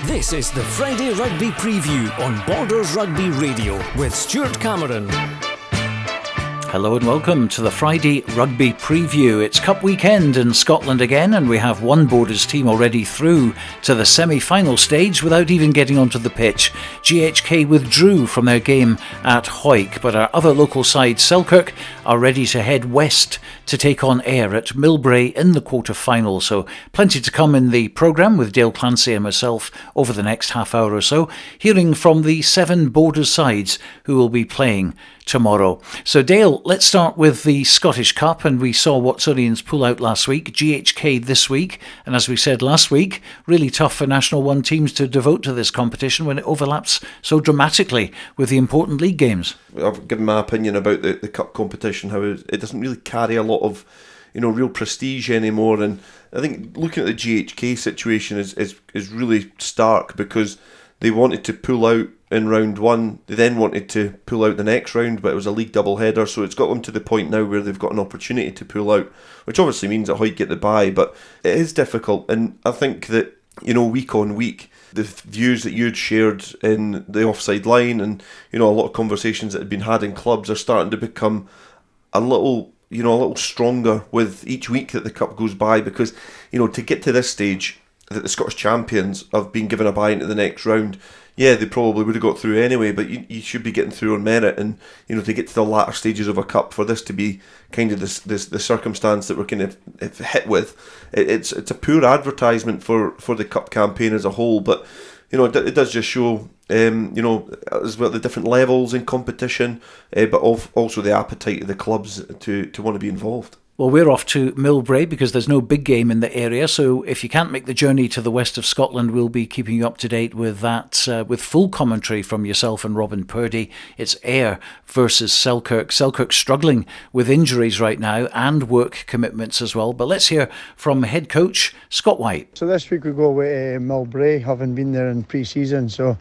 This is the Friday Rugby Preview on Borders Rugby Radio with Stuart Cameron. Hello and welcome to the Friday Rugby Preview. It's Cup weekend in Scotland again, and we have one Borders team already through to the semi-final stage without even getting onto the pitch. GHK withdrew from their game at Hawick, but our other local side, Selkirk, are ready to head west to take on Ayr at Millbrae in the quarter-final. So plenty to come in the programme with Dale Clancy and myself over the next half hour or so, hearing from the 7 Borders sides who will be playing tomorrow. So Dale, let's start with the Scottish Cup, and we saw Watsonians pull out last week, GHK this week, and as we said last week, really tough for National 1 teams to devote to this competition when it overlaps so dramatically with the important league games. I've given my opinion about the Cup competition, how it doesn't really carry a lot of real prestige anymore, and I think looking at the GHK situation is really stark because they wanted to pull out in round 1, they then wanted to pull out the next round, but it was a league double header, so it's got them to the point now where they've got an opportunity to pull out, which obviously means that Hawick get the bye, but it is difficult, and I think that, week on week, the views that you'd shared in the offside line and, a lot of conversations that had been had in clubs are starting to become a little stronger with each week that the Cup goes by, because, to get to this stage, that the Scottish champions have been given a bye into the next round. Yeah, they probably would have got through anyway, but you should be getting through on merit, and to get to the latter stages of a cup, for this to be kind of the circumstance that we're kind of hit with, it's a poor advertisement for the cup campaign as a whole. But it does just show as well the different levels in competition, but also the appetite of the clubs to want to be involved. Well, we're off to Millbrae because there's no big game in the area, so if you can't make the journey to the west of Scotland, we'll be keeping you up to date with that, with full commentary from yourself and Robin Purdy. It's Ayr versus Selkirk. Selkirk struggling with injuries right now and work commitments as well, but let's hear from head coach Scott White. So this week we go with Millbrae, having been there in pre-season, so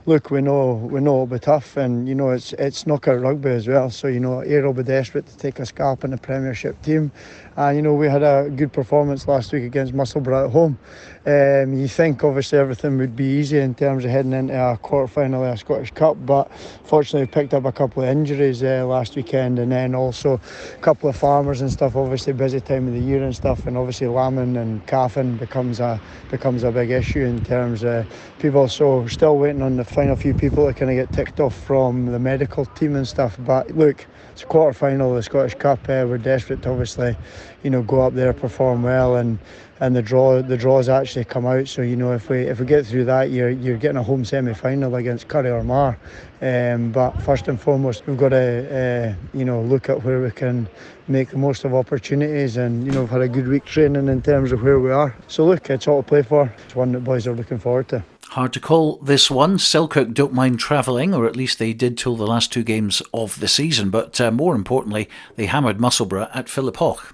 look, we know it'll be tough, and it's knockout rugby as well. So Ayr will be desperate to take a scalp in the Premiership team, and we had a good performance last week against Musselburgh at home. You think obviously everything would be easy in terms of heading into a quarter-final of a Scottish Cup, but fortunately we picked up a couple of injuries last weekend, and then also a couple of farmers and stuff. Obviously busy time of the year and stuff, and obviously lambing and calving becomes a big issue in terms of people. So still waiting on the final few people to kind of get ticked off from the medical team and stuff. But look, it's a quarter final of the Scottish Cup. We're desperate to obviously go up there, perform well, and the draws actually come out. So if we get through that, you're getting a home semi-final against Curry or Mar. But first and foremost, we've got to look at where we can make the most of opportunities, and we've had a good week training in terms of where we are. So look, it's all to play for. It's one that boys are looking forward to. Hard to call this one. Selkirk don't mind travelling, or at least they did till the last 2 games of the season, but more importantly, they hammered Musselburgh at Philip Hoch.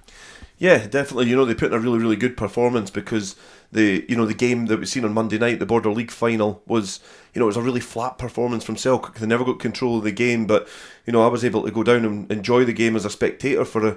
Yeah, definitely. They put in a really, really good performance, because the game that we've seen on Monday night, the Border League final, was it was a really flat performance from Selkirk. They never got control of the game, but I was able to go down and enjoy the game as a spectator for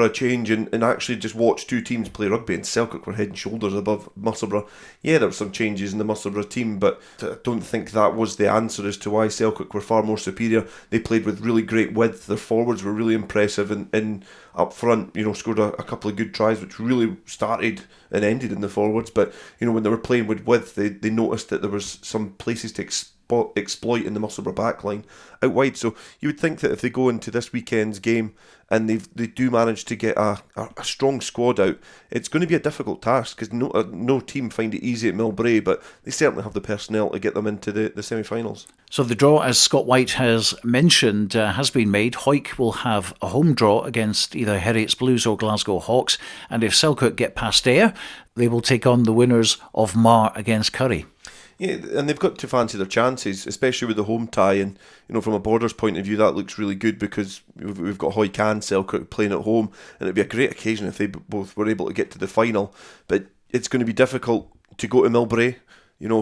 a change, and actually just watch 2 teams play rugby, and Selkirk were head and shoulders above Musselburgh. Yeah, there were some changes in the Musselburgh team, but I don't think that was the answer as to why Selkirk were far more superior. They played with really great width. Their forwards were really impressive, and up front, scored a couple of good tries, which really started and ended in the forwards. But when they were playing with width, they noticed that there was some places to exploit in the Musselburgh backline out wide. So you would think that if they go into this weekend's game and they do manage to get a strong squad out, it's going to be a difficult task, because no team find it easy at Millbrae, but they certainly have the personnel to get them into the semi-finals. So the draw, as Scott White has mentioned, has been made. Hawick will have a home draw against either Heriots Blues or Glasgow Hawks, and if Selkirk get past Ayr, they will take on the winners of Mar against Curry. Yeah, and they've got to fancy their chances, especially with the home tie. And from a Borders point of view, that looks really good, because we've got Hawick and Selkirk playing at home, and it'd be a great occasion if they both were able to get to the final. But it's going to be difficult to go to Millbrae,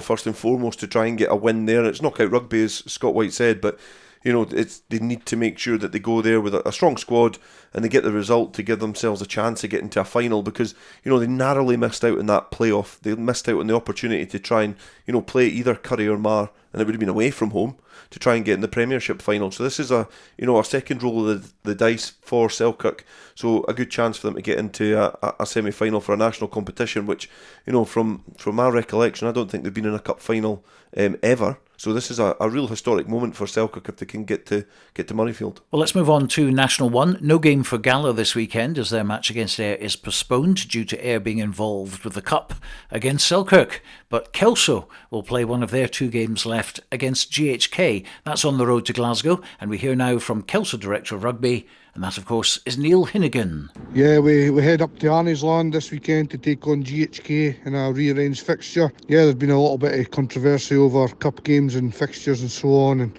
first and foremost, to try and get a win there. It's knockout rugby, as Scott White said, but they need to make sure that they go there with a strong squad and they get the result to give themselves a chance of getting to a final, because they narrowly missed out in that playoff. They missed out on the opportunity to try and play either Curry or Mar, and it would have been away from home, to try and get in the Premiership final. So this is a second roll of the dice for Selkirk. So a good chance for them to get into a semi-final for a national competition, which from my recollection, I don't think they've been in a cup final ever. So this is a real historic moment for Selkirk if they can get to Murrayfield. Well, let's move on to National 1. No game for Gala this weekend as their match against Ayr is postponed due to Ayr being involved with the Cup against Selkirk. But Kelso will play one of their 2 games left against GHK. That's on the road to Glasgow. And we hear now from Kelso Director of Rugby, and that, of course, is Neil Hinnigan. Yeah, we head up to Annie's Land this weekend to take on GHK in a rearranged fixture. Yeah, there's been a little bit of controversy over cup games and fixtures and so on. And,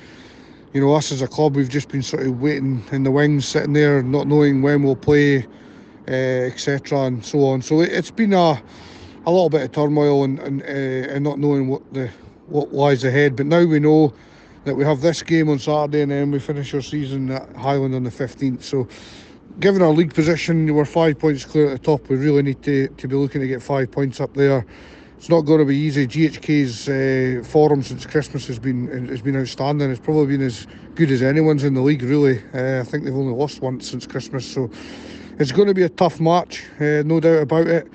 us as a club, we've just been sort of waiting in the wings, sitting there, not knowing when we'll play, etc. and so on. So it's been a little bit of turmoil and not knowing what lies ahead. But now we know that we have this game on Saturday and then we finish our season at Highland on the 15th. So given our league position, we're 5 points clear at the top. We really need to be looking to get 5 points up there. It's not going to be easy. GHK's form since Christmas has been outstanding. It's probably been as good as anyone's in the league, really. I think they've only lost once since Christmas. So it's going to be a tough match, no doubt about it.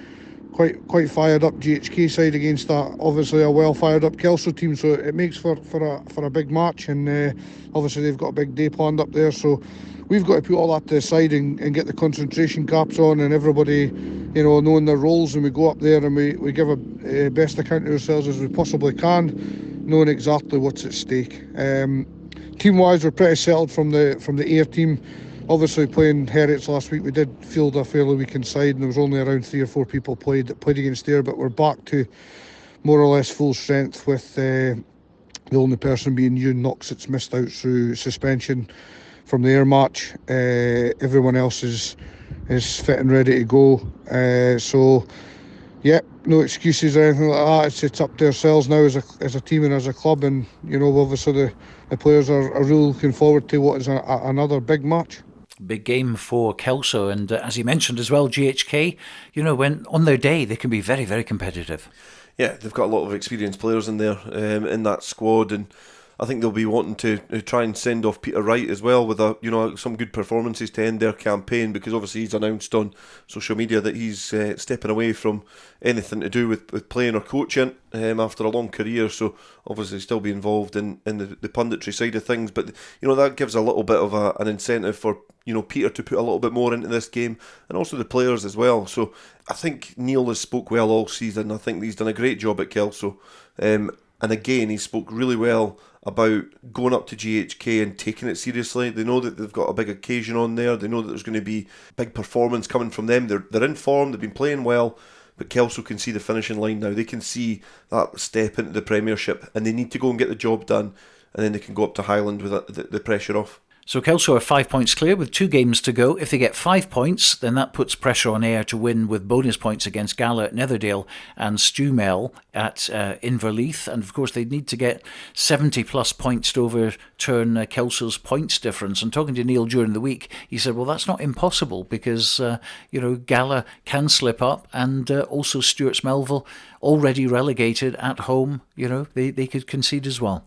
Quite fired up GHK side against obviously a well fired up Kelso team, so it makes for a big match, and obviously they've got a big day planned up there, so we've got to put all that to the side and get the concentration caps on, and everybody knowing their roles, and we go up there and we give a best account of ourselves as we possibly can, knowing exactly what's at stake. Team wise, we're pretty settled from the Ayr team. Obviously, playing Heriots last week, we did field a fairly weakened side, and there was only around 3 or 4 people that played against Ayr, but we're back to more or less full strength, with the only person being Ewan Knox that's missed out through suspension from the Ayr match. Everyone else is fit and ready to go. So, yeah, no excuses or anything like that. It's up to ourselves now as a team and as a club, and obviously the players are really looking forward to what is another big match. Big game for Kelso, and as you mentioned as well, GHK, when on their day they can be very, very competitive. Yeah, they've got a lot of experienced players in there, in that squad, and I think they'll be wanting to try and send off Peter Wright as well with some good performances to end their campaign, because obviously he's announced on social media that he's stepping away from anything to do with playing or coaching after a long career. So obviously still be involved in the punditry side of things, but that gives a little bit of an incentive for Peter to put a little bit more into this game, and also the players as well. So I think Neil has spoke well all season. I think he's done a great job at Kelso, and again he spoke really well about going up to GHK and taking it seriously. They know that they've got a big occasion on there. They know that there's going to be big performance coming from them. They're in form. They've been playing well, but Kelso can see the finishing line now. They can see that step into the Premiership, and they need to go and get the job done, and then they can go up to Highland with the pressure off. So Kelso are 5 points clear with 2 games to go. If they get 5 points, then that puts pressure on Ayr to win with bonus points against Gala at Netherdale and Stewmel at Inverleith. And of course, they need to get 70 plus points to overturn Kelso's points difference. And talking to Neil during the week, he said, well, that's not impossible because, Gala can slip up, and also Stuart's Melville already relegated at home. They could concede as well.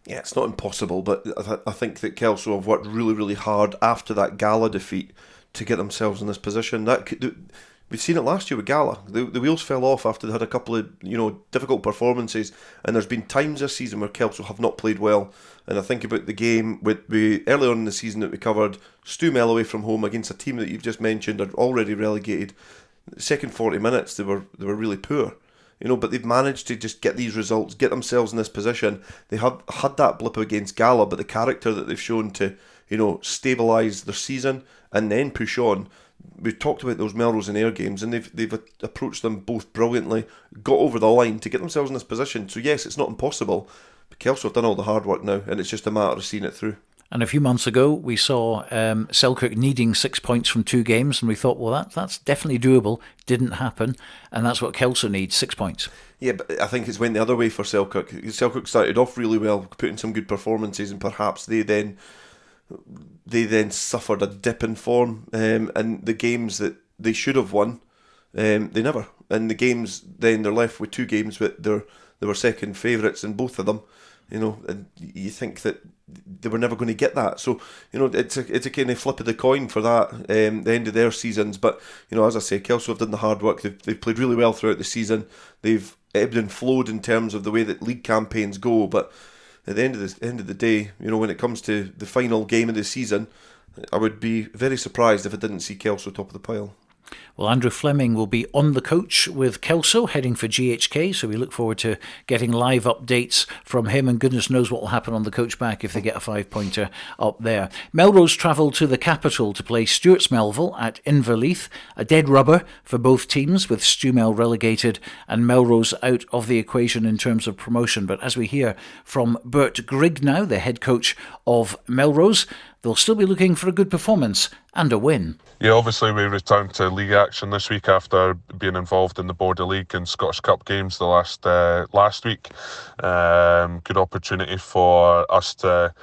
Yeah, it's not impossible, but I think that Kelso have worked really, really hard after that Gala defeat to get themselves in this position. We've seen it last year with Gala. The wheels fell off after they had a couple of difficult performances, and there's been times this season where Kelso have not played well. And I think about the game with earlier on in the season that we covered, Stewmel away from home against a team that you've just mentioned are already relegated. The second 40 minutes they were really poor. But they've managed to just get these results, get themselves in this position. They have had that blip against Gala, but the character that they've shown to, stabilise their season and then push on. We've talked about those Melrose and Ayr games, and they've approached them both brilliantly, got over the line to get themselves in this position. So yes, it's not impossible, but Kelso have done all the hard work now, and it's just a matter of seeing it through. And a few months ago, we saw Selkirk needing 6 points from 2 games, and we thought, well, that's definitely doable. Didn't happen, and that's what Kelso needs, 6 points. Yeah, but I think it's went the other way for Selkirk. Selkirk started off really well, putting some good performances, and perhaps they then suffered a dip in form, and the games that they should have won, they never. And the games, then they're left with 2 games, but they were second favourites in both of them. And you think that they were never going to get that. So, it's a kind of flip of the coin for that, the end of their seasons. But, as I say, Kelso have done the hard work. They've played really well throughout the season. They've ebbed and flowed in terms of the way that league campaigns go. But at the end of the day, when it comes to the final game of the season, I would be very surprised if I didn't see Kelso top of the pile. Well, Andrew Fleming will be on the coach with Kelso, heading for GHK, so we look forward to getting live updates from him, and goodness knows what will happen on the coach back if they get a 5-pointer up there. Melrose travel to the capital to play Stuart's Melville at Inverleith, a dead rubber for both teams, with Stumel relegated and Melrose out of the equation in terms of promotion. But as we hear from Bert Grigg now, the head coach of Melrose, they'll still be looking for a good performance and a win. Yeah, obviously we returned to league action this week after being involved in the Border League and Scottish Cup games the last week. Good opportunity for us to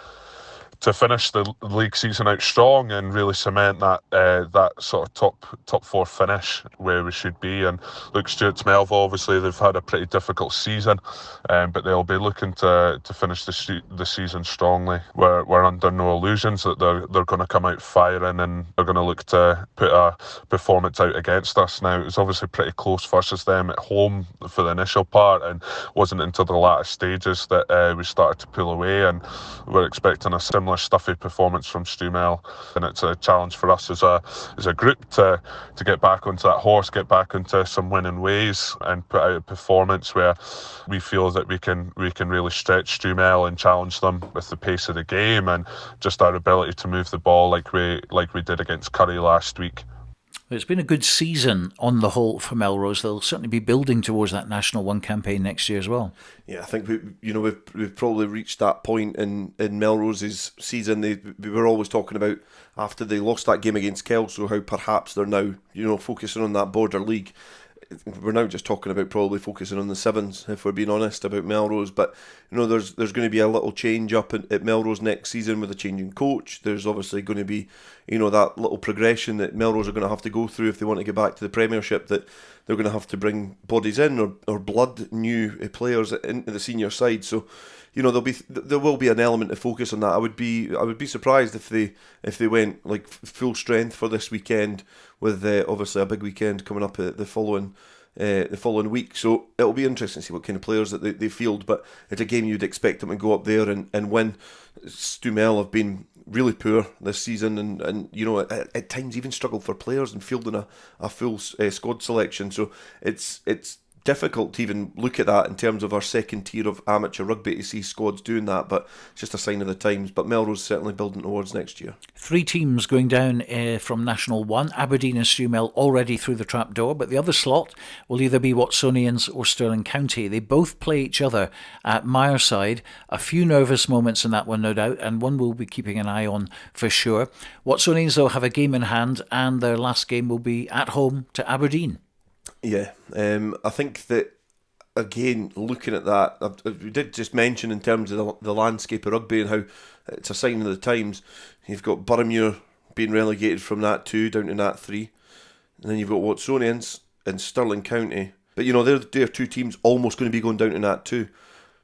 finish the league season out strong and really cement that sort of top 4 finish where we should be. And look, Stuart's Melville, obviously they've had a pretty difficult season, but they'll be looking to finish the season strongly. We're under no illusions that they're going to come out firing, and they're going to look to put a performance out against us. Now, it was obviously pretty close versus them at home for the initial part, and wasn't until the latter stages that we started to pull away, and we're expecting a similar stuffy performance from Stumel, and it's a challenge for us as a group to get back onto that horse, get back into some winning ways, and put out a performance where we feel that we can really stretch Stumel and challenge them with the pace of the game and just our ability to move the ball like we did against Curry last week. It's been a good season on the whole for Melrose. They'll certainly be building towards that National 1 campaign next year as well. Yeah, I think we've probably reached that point in Melrose's season. We were always talking about, after they lost that game against Kelso, how perhaps they're now focusing on that Border League. We're now just talking about probably focusing on the sevens, if we're being honest about Melrose. But there's going to be a little change up at Melrose next season with a changing coach. There's obviously going to be that little progression that Melrose are going to have to go through if they want to get back to the Premiership, that they're going to have to bring bodies in or blood, new players into the senior side. So there will be an element of focus on that. I would be surprised if they went like full strength for this weekend, with obviously a big weekend coming up the following week. So it'll be interesting to see what kind of players that they field. But it's a game you'd expect them to go up there and win. Stumel have been really poor this season, and at times even struggled for players and fielding a full squad selection. So it's difficult to even look at that in terms of our second tier of amateur rugby, to see squads doing that, but it's just a sign of the times. But Melrose certainly building towards next year. 3 teams going down from National 1, Aberdeen and Stumel already through the trapdoor, but the other slot will either be Watsonians or Stirling County. They both play each other at Mireside. A few nervous moments in that one, no doubt, and one we'll be keeping an eye on for sure. Watsonians, though, have a game in hand, and their last game will be at home to Aberdeen. Yeah, I think that, again, looking at that, we did just mention in terms of the landscape of rugby and how it's a sign of the times. You've got Boroughmuir being relegated from Nat 2 down to Nat 3, and then you've got Watsonians and Stirling County. But they're 2 teams almost going to be going down to Nat 2.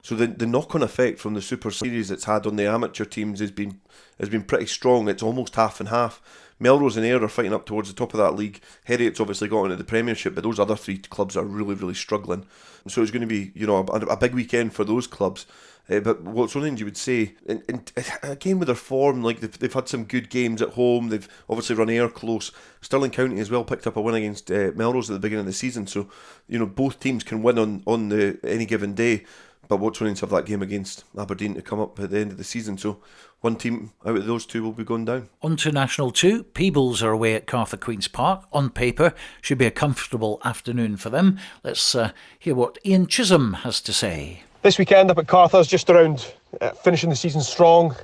So the knock-on effect from the Super Series it's had on the amateur teams has been pretty strong. It's almost half and half. Melrose and Ayr are fighting up towards the top of that league. Heriot's obviously got into the Premiership, but those other 3 clubs are really, really struggling. So it's going to be, a big weekend for those clubs. But Watsonians, you would say, and again with their form, like they've had some good games at home. They've obviously run Ayr close. Stirling County as well picked up a win against Melrose at the beginning of the season. So both teams can win on any given day. But Watsonians have that game against Aberdeen to come up at the end of the season. So one team out of those 2 will be going down. On to National 2. Peebles are away at Cartha Queen's Park. On paper, should be a comfortable afternoon for them. Let's hear what Ian Chisholm has to say. This weekend up at Cartha is just around finishing the season strong,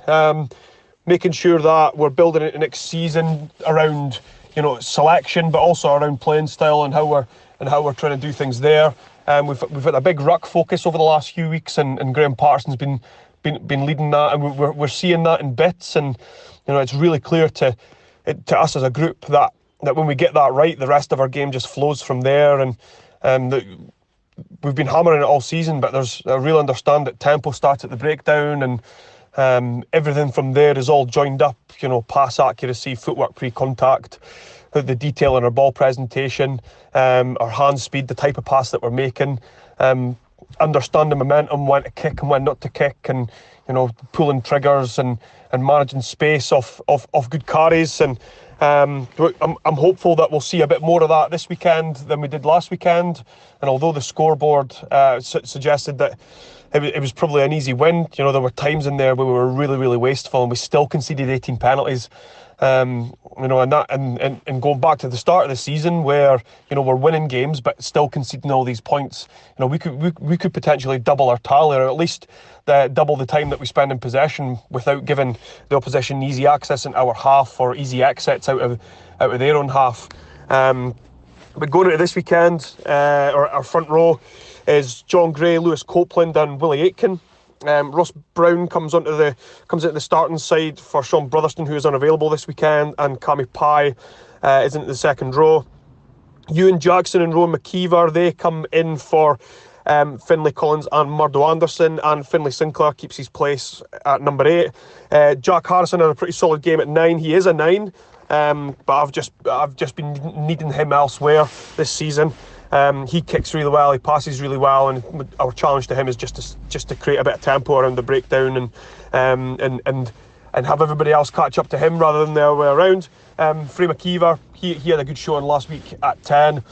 making sure that we're building it next season around selection, but also around playing style and how we're trying to do things there. We've had a big ruck focus over the last few weeks, and Graham Patterson's been leading that, and we're seeing that in bits. And it's really clear to us as a group that when we get that right, the rest of our game just flows from there. And we've been hammering it all season, but there's a real understand that tempo starts at the breakdown, and everything from there is all joined up. Pass accuracy, footwork pre-contact, the detail in our ball presentation, our hand speed, the type of pass that we're making, understanding momentum, when to kick and when not to kick, and pulling triggers and managing space off good carries. And I'm hopeful that we'll see a bit more of that this weekend than we did last weekend. And although the scoreboard suggested that it was probably an easy win, there were times in there where we were really, really wasteful, and we still conceded 18 penalties. And going back to the start of the season, where we're winning games but still conceding all these points, we could potentially double our tally, or at least double the time that we spend in possession without giving the opposition easy access into our half or easy exits out of their own half. But going into this weekend, our front row is John Gray, Lewis Copeland, and Willie Aitken. Ross Brown comes into the starting side for Sean Brotherton, who is unavailable this weekend, and Cammy Pye is into the second row. Ewan Jackson and Rowan McKeever, they come in for Finlay Collins and Murdo Anderson, and Finlay Sinclair keeps his place at number 8. Jack Harrison had a pretty solid game at 9. He is a 9, but I've just been needing him elsewhere this season. He kicks really well, he passes really well, and our challenge to him is just to create a bit of tempo around the breakdown and have everybody else catch up to him rather than the other way around. Frey McKeever, he had a good showing last week at 10,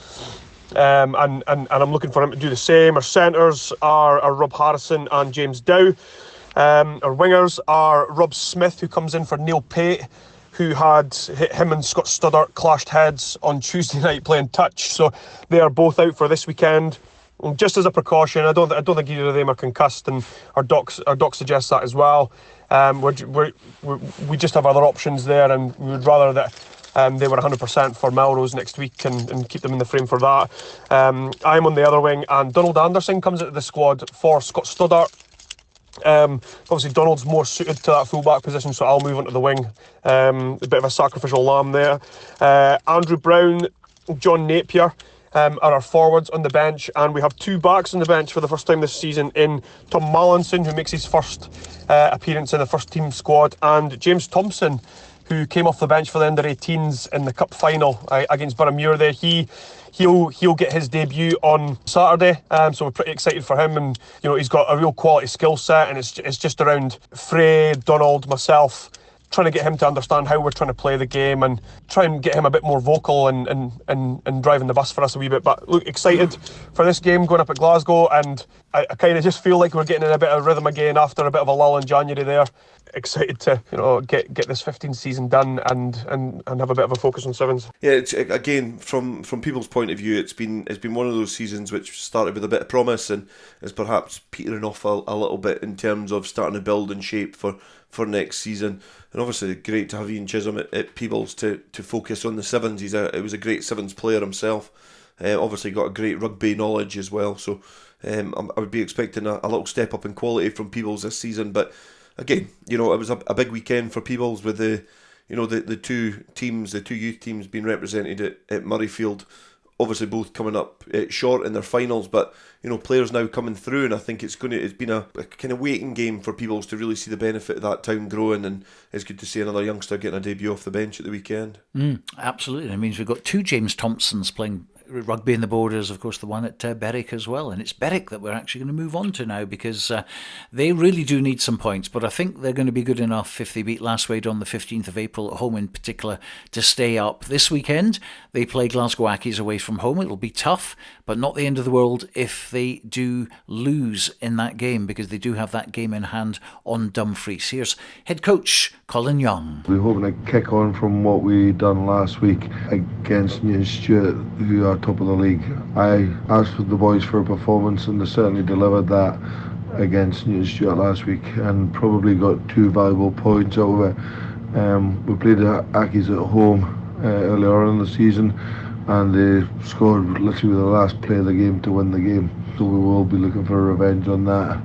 and I'm looking for him to do the same. Our centres are Rob Harrison and James Dow. Our wingers are Rob Smith, who comes in for Neil Pate, who had him and Scott Studdart clashed heads on Tuesday night playing touch. So they are both out for this weekend. And just as a precaution, I don't think either of them are concussed, and our doc suggests that as well. We just have other options there, and we would rather that they were 100% for Melrose next week and keep them in the frame for that. I'm on the other wing, and Donald Anderson comes into the squad for Scott Studdart. Obviously Donald's more suited to that fullback position, so I'll move onto the wing. A bit of a sacrificial lamb there. Andrew Brown, John Napier are our forwards on the bench, and we have 2 backs on the bench for the first time this season in Tom Mallinson, who makes his first appearance in the first team squad, and James Thompson, who came off the bench for the under-18s in the cup final against Boroughmuir there. He'll get his debut on Saturday, so we're pretty excited for him. And he's got a real quality skill set, and it's just around Frey, Donald, myself, trying to get him to understand how we're trying to play the game and try and get him a bit more vocal and driving the bus for us a wee bit. But look, excited for this game going up at Glasgow, and I kind of just feel like we're getting in a bit of rhythm again after a bit of a lull in January there. Excited to get this 15th season done and have a bit of a focus on sevens. Yeah, it's, again, from people's point of view, it's been one of those seasons which started with a bit of promise and is perhaps petering off a little bit in terms of starting to build and shape for next season. And obviously great to have Ian Chisholm at Peebles to focus on the sevens. He was a great sevens player himself. Obviously got a great rugby knowledge as well. So I would be expecting a little step up in quality from Peebles this season. But again, it was a big weekend for Peebles with the two teams, the two youth teams being represented at Murrayfield. Obviously both coming up short in their finals, but players now coming through, and I think it's been a kind of waiting game for Peebles to really see the benefit of that town growing, and it's good to see another youngster getting a debut off the bench at the weekend. Absolutely. It means we've got 2 James Thompsons playing rugby in the Borders, of course the one at Berwick as well, and it's Berwick that we're actually going to move on to now, because they really do need some points, but I think they're going to be good enough if they beat Lasswade on the 15th of April at home in particular to stay up. This weekend they play Glasgow Accies away from home. It'll be tough, but not the end of the world if they do lose in that game, because they do have that game in hand on Dumfries. Here's head coach Colin Young. We're hoping to kick on from what we done last week against Newton Stuart, who are top of the league. I asked for the boys for a performance, and they certainly delivered that against Newton Stuart last week, and probably got 2 valuable points out of it. We played the Accies at home earlier on in the season, and they scored literally with the last play of the game to win the game. so we will be looking for revenge on that.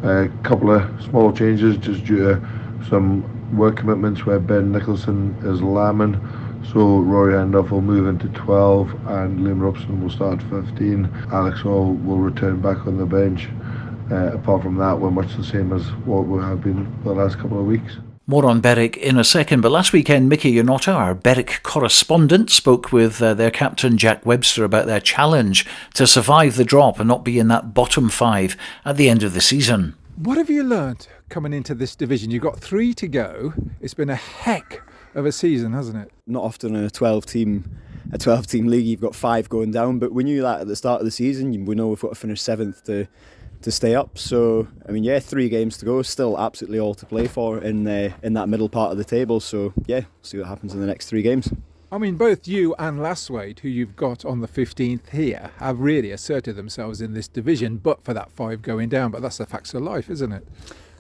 A couple of small changes just due to some work commitments where Ben Nicholson is lambing. So Rory Handoff will move into 12 and Liam Robson will start 15. Alex Hall will return back on the bench. Apart from that, we're much the same as what we have been the last couple of weeks. More on Berwick in a second, but last weekend Mickey Yonota, our Berwick correspondent, spoke with their captain Jack Webster about their challenge to survive the drop and not be in that bottom 5 at the end of the season. What have you learnt coming into this division? You've got 3 to go. It's been a heck of a season, hasn't it? Not often in a 12-team league you've got 5 going down, but we knew that at the start of the season. We know we've got to finish 7th to stay up. So, 3 games to go, still absolutely all to play for in that middle part of the table. So, see what happens in the next 3 games. Both you and Lasswade, who you've got on the 15th here, have really asserted themselves in this division, but for that 5 going down. But that's the facts of life, isn't it?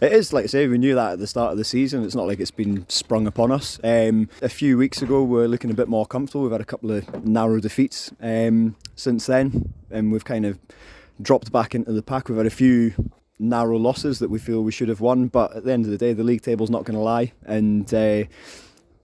It is, like I say, we knew that at the start of the season. It's not like it's been sprung upon us. A few weeks ago, we were looking a bit more comfortable. We've had a couple of narrow defeats since then, and we've kind of dropped back into the pack. We've had a few narrow losses that we feel we should have won, but at the end of the day, the league table's not going to lie, and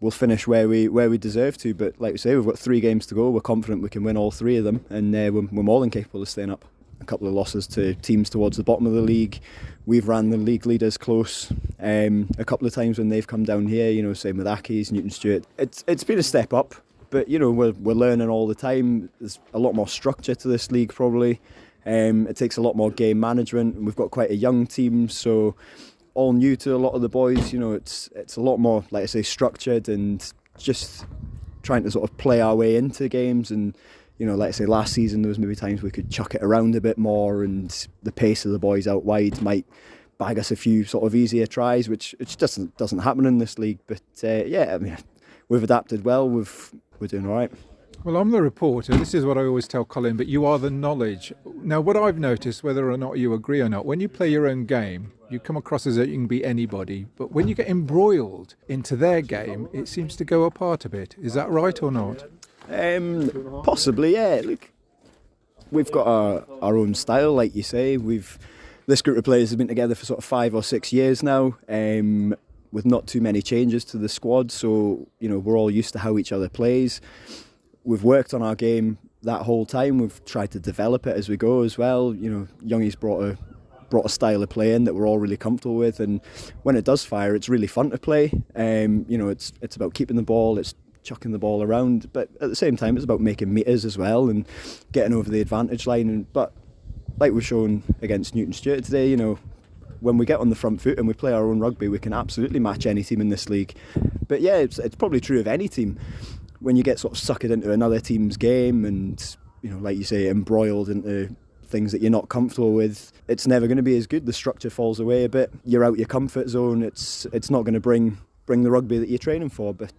we'll finish where we deserve to. But like I say, we've got 3 games to go. We're confident we can win all 3 of them, and we're more than capable of staying up. A couple of losses to teams towards the bottom of the league. We've ran the league leaders close a couple of times when they've come down here. Same with Ackies, Newton Stuart. It's been a step up, but we're learning all the time. There's a lot more structure to this league probably. It takes a lot more game management. We've got quite a young team, so all new to a lot of the boys. It's a lot more, like I say, structured and just trying to sort of play our way into games. And like I say, last season there was maybe times we could chuck it around a bit more, and the pace of the boys out wide might bag us a few sort of easier tries, which doesn't happen in this league. But we've adapted well. We're doing all right. Well, I'm the reporter. This is what I always tell Colin, but you are the knowledge. Now, what I've noticed, whether or not you agree or not, when you play your own game, you come across as though you can beat anybody. But when you get embroiled into their game, it seems to go apart a bit. Is that right or not? Possibly, yeah. Look, we've got our own style, like you say. This group of players has been together for sort of 5 or 6 years now, with not too many changes to the squad. So we're all used to how each other plays. We've worked on our game that whole time. We've tried to develop it as we go as well. Youngie's brought a style of play in that we're all really comfortable with, and when it does fire, it's really fun to play. It's about keeping the ball, it's chucking the ball around, but at the same time it's about making meters as well and getting over the advantage line. But like we've shown against Newton Stuart today, when we get on the front foot and we play our own rugby, we can absolutely match any team in this league. But yeah, it's probably true of any team. When you get sort of suckered into another team's game and, like you say, embroiled into things that you're not comfortable with, it's never going to be as good. The structure falls away a bit. You're out your comfort zone. It's not going to bring the rugby that you're training for. But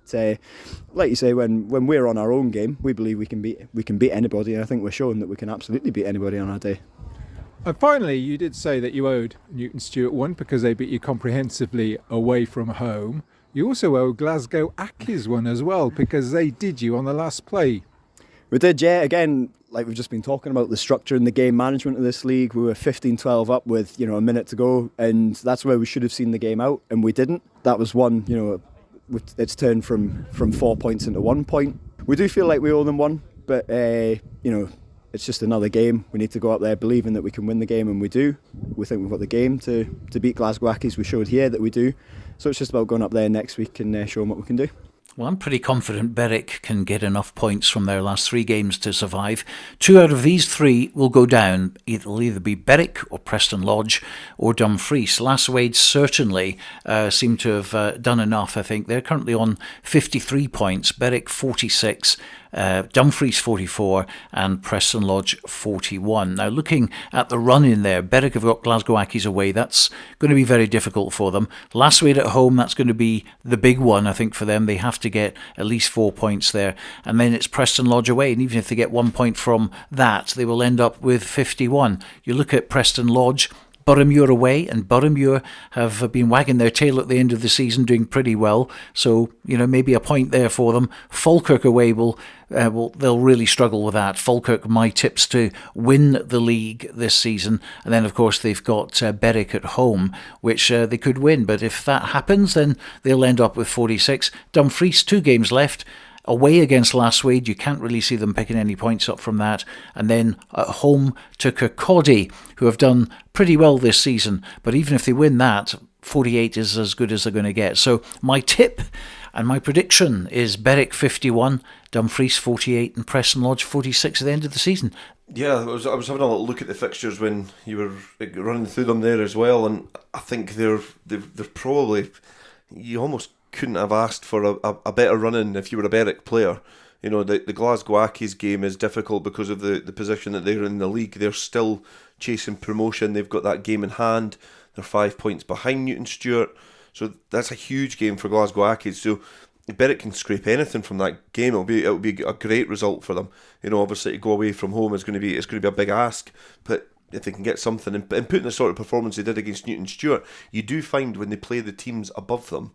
like you say, when we're on our own game, we believe we can beat anybody, and I think we're showing that we can absolutely beat anybody on our day. And finally, you did say that you owed Newton Stuart one because they beat you comprehensively away from home. You also owe Glasgow Ackies one as well because they did you on the last play. We did, yeah. Again, like we've just been talking about, the structure and the game management of this league. We were 15-12 up with a minute to go, and that's where we should have seen the game out, and we didn't. That was one. It's turned from 4 points into 1 point. We do feel like we owe them one, but it's just another game. We need to go up there believing that we can win the game, and we do. We think we've got the game to beat Glasgow Ackies. We showed here that we do. So it's just about going up there next week and showing what we can do. Well, I'm pretty confident Berwick can get enough points from their last 3 games to survive. 2 out of these 3 will go down. It'll either be Berwick or Preston Lodge or Dumfries. Lasswade certainly seem to have done enough, I think. They're currently on 53 points, Berwick 46, Dumfries 44 and Preston Lodge 41. Now looking at the run in there, Berwick have got Glasgow Ackies away. That's going to be very difficult for them. Lasswade at home, that's going to be the big one I think for them. They have to get at least 4 points there, and then it's Preston Lodge away, and even if they get 1 point from that, they will end up with 51. You look at Preston Lodge, Boroughmuir away, and Boroughmuir have been wagging their tail at the end of the season, doing pretty well. So, maybe a point there for them. Falkirk away they'll really struggle with that. Falkirk, my tips to win the league this season. And then, of course, they've got Berwick at home, which they could win. But if that happens, then they'll end up with 46. Dumfries, 2 games left. Away against Lasswade, you can't really see them picking any points up from that. And then at home to Kirkcaldy, who have done pretty well this season. But even if they win that, 48 is as good as they're going to get. So my tip and my prediction is Berwick 51, Dumfries 48 and Preston Lodge 46 at the end of the season. Yeah, I was having a little look at the fixtures when you were running through them there as well, and I think they're probably, you almost couldn't have asked for a better run-in if you were a Berwick player. The Glasgow Accies game is difficult because of the position that they're in the league. They're still chasing promotion. They've got that game in hand. They're 5 points behind Newton Stewart. So that's a huge game for Glasgow Accies. So Berwick can scrape anything from that game. It'll be a great result for them. Obviously to go away from home is going to be a big ask, but if they can get something and put in the sort of performance they did against Newton Stewart, you do find when they play the teams above them,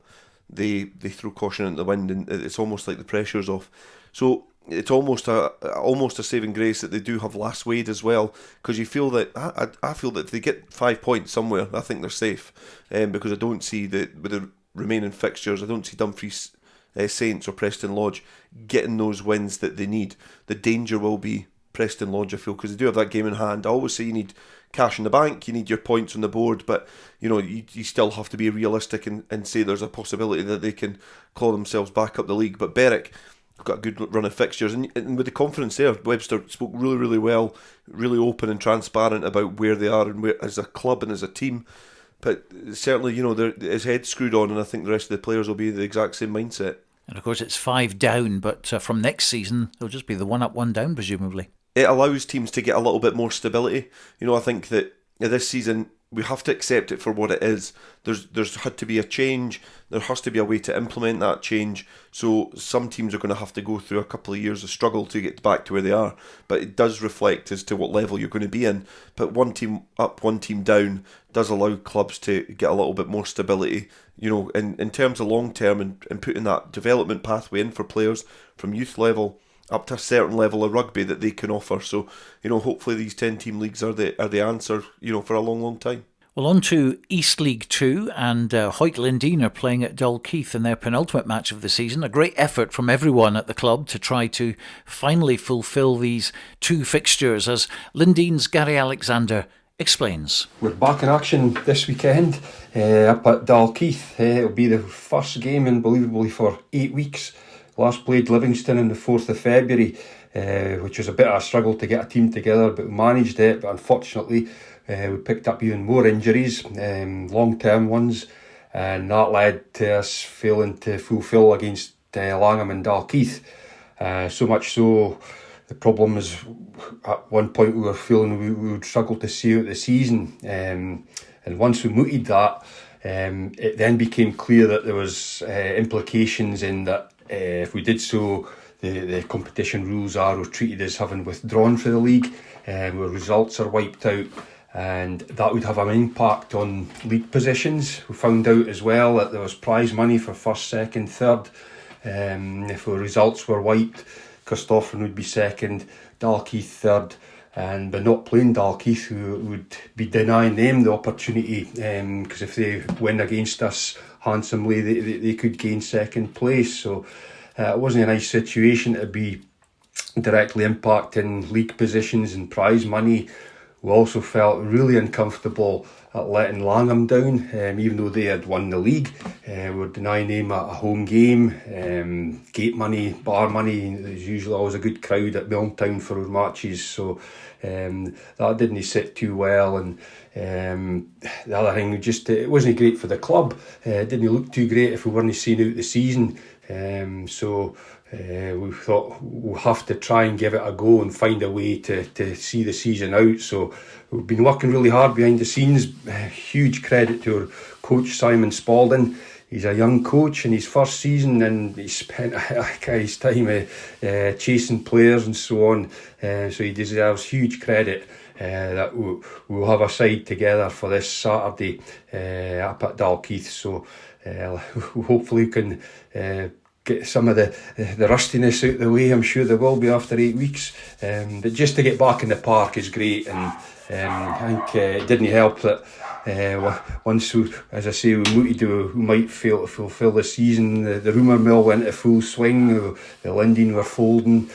they throw caution into the wind, and it's almost like the pressure's off. So it's almost a saving grace that they do have Lasswade as well, because you feel that I feel that if they get 5 points somewhere, I think they're safe, because I don't see with the remaining fixtures, I don't see Dumfries, Saints or Preston Lodge getting those wins that they need. The danger will be Preston Lodge, I feel, because they do have that game in hand. I always say you need cash in the bank, you need your points on the board, but you still have to be realistic and say there's a possibility that they can claw themselves back up the league. But Berwick have got a good run of fixtures, and with the confidence there, Webster spoke really, really well, really open and transparent about where they are and where as a club and as a team. But certainly, his head's screwed on, and I think the rest of the players will be the exact same mindset. And of course it's 5 down, but from next season it'll just be the 1 up, 1 down, presumably. It allows teams to get a little bit more stability. I think that this season we have to accept it for what it is. There's had to be a change. There has to be a way to implement that change. So some teams are going to have to go through a couple of years of struggle to get back to where they are. But it does reflect as to what level you're going to be in. But 1 team up, 1 team down does allow clubs to get a little bit more stability. In terms of long term and putting that development pathway in for players from youth level up to a certain level of rugby that they can offer. So, hopefully these 10-team leagues are the answer, for a long, long time. Well, on to East League 2, and Hoyt Lindeen are playing at Dalkeith in their penultimate match of the season. A great effort from everyone at the club to try to finally fulfil these 2 fixtures, as Lindeen's Gary Alexander explains. We're back in action this weekend up at Dalkeith. It'll be the first game, unbelievably, for 8 weeks. Last played Livingston on the 4th of February, which was a bit of a struggle to get a team together, but we managed it. But unfortunately, we picked up even more injuries, long-term ones, and that led to us failing to fulfil against Langham and Dalkeith. So much so, the problem was at one point we were feeling we would struggle to see out the season. And once we mooted that, it then became clear that there was implications in that if we did so, the competition rules are treated as having withdrawn from the league, where results are wiped out, and that would have an impact on league positions. We found out as well that there was prize money for first, second, third. If the results were wiped, Costophron would be second, Dalkeith third, and by not playing Dalkeith, we would be denying them the opportunity, because if they win against us handsomely, they could gain second place. So it wasn't a nice situation to be directly impacting league positions and prize money. We also felt really uncomfortable at letting Langham down, even though they had won the league. We were denying them a home game, gate money, bar money. There's usually always a good crowd at Milltown for our matches, so that didn't sit too well. And the other thing, it wasn't great for the club. It didn't look too great if we weren't seeing out the season. So we thought we'll have to try and give it a go and find a way to see the season out. So we've been working really hard behind the scenes. Huge credit to our coach Simon Spalding. He's a young coach in his first season, and he spent his time chasing players and so on. So he deserves huge credit. that we'll have a side together for this Saturday up at Dalkeith. So hopefully we can get some of the rustiness out of the way. I'm sure there will be after 8 weeks. But just to get back in the park is great, and I think it didn't help that once, as I say, we mooted who might fail to fulfil the season. The rumour mill went into full swing. The Linden were folding,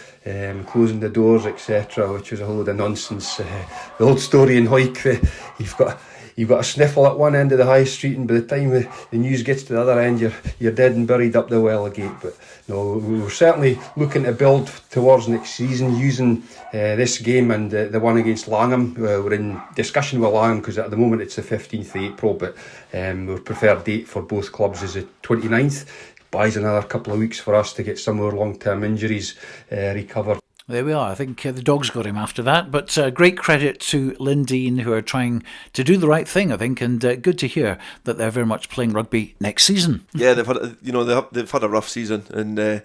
closing the doors, etc., which was a whole load of nonsense. The old story in Hawick, you've got a sniffle at one end of the high street, and by the time the news gets to the other end, you're dead and buried up the Wellow Gate. But no, we're certainly looking to build towards next season using this game and the one against Langham. We're in discussion with Langham because at the moment it's the 15th of April, but our preferred date for both clubs is the 29th. Buys another couple of weeks for us to get some of our long-term injuries recovered. There we are. I think the Dogs got him after that. But great credit to Lindeen, who are trying to do the right thing, I think, and good to hear that they're very much playing rugby next season. Yeah, they've had a rough season, and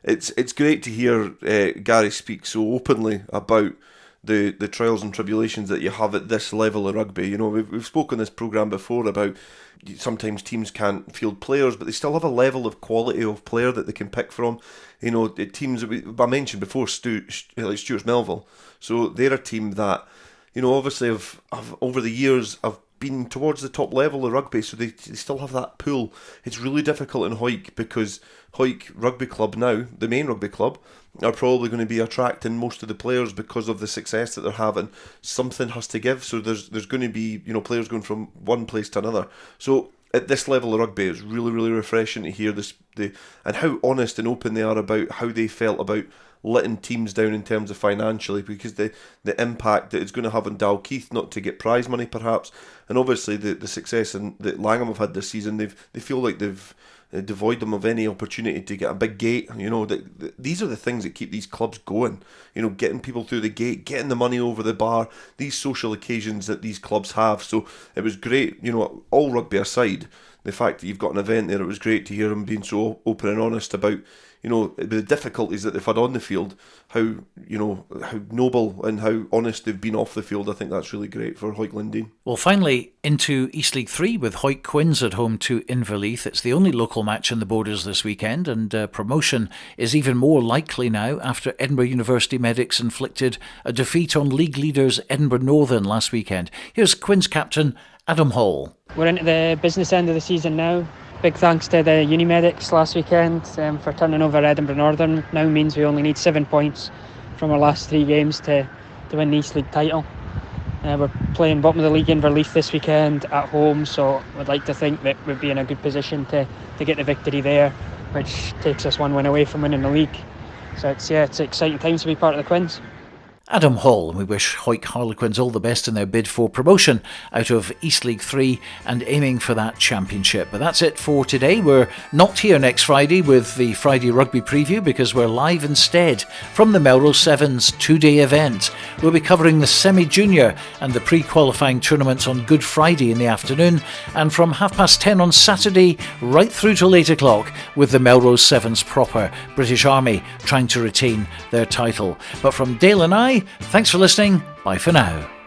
it's great to hear Gary speak so openly about the trials and tribulations that you have at this level of rugby. You know, we've spoken on this programme before about sometimes teams can't field players, but they still have a level of quality of player that they can pick from. You know, the teams that I mentioned before, like Stuart's Melville, so they're a team that, you know, obviously have over the years have been towards the top level of rugby, so they still have that pool. It's really difficult in Hawick because Hawick Rugby Club now, the main rugby club, are probably going to be attracting most of the players because of the success that they're having. Something has to give, so there's going to be, you know, players going from one place to another. So at this level of rugby, it's really, really refreshing to hear and how honest and open they are about how they felt about letting teams down in terms of financially, because the impact that it's going to have on Dalkeith, not to get prize money perhaps, and obviously the success that Langham have had this season, they feel like they've devoid them of any opportunity to get a big gate. You know, these are the things that keep these clubs going. You know, getting people through the gate, getting the money over the bar, these social occasions that these clubs have. So it was great, you know, all rugby aside, the fact that you've got an event there, it was great to hear them being so open and honest about, you know, the difficulties that they've had on the field, how, you know, how noble and how honest they've been off the field. I think that's really great for Hawick Lindeen. Well, finally into East League 3 with Hawick Quins at home to Inverleith. It's the only local match in the Borders this weekend, and promotion is even more likely now after Edinburgh University Medics inflicted a defeat on league leaders Edinburgh Northern last weekend. Here's Quins captain Adam Hall. We're into the business end of the season now. Big thanks to the Uni Medics last weekend for turning over Edinburgh Northern. Now means we only need 7 points from our last 3 games to win the East League title. We're playing bottom of the league Inverleith this weekend at home, so I'd like to think that we'd be in a good position to get the victory there, which takes us 1 win away from winning the league. So it's exciting times to be part of the Quins. Adam Hall, and we wish Hawick Harlequins all the best in their bid for promotion out of East League 3 and aiming for that championship. But that's it for today. We're not here next Friday with the Friday Rugby Preview because we're live instead from the Melrose Sevens 2-day event. We'll be covering the semi-junior and the pre-qualifying tournaments on Good Friday in the afternoon, and from 10:30 on Saturday right through till 8 o'clock with the Melrose Sevens proper, British Army trying to retain their title. But from Dale and I, thanks for listening. Bye for now.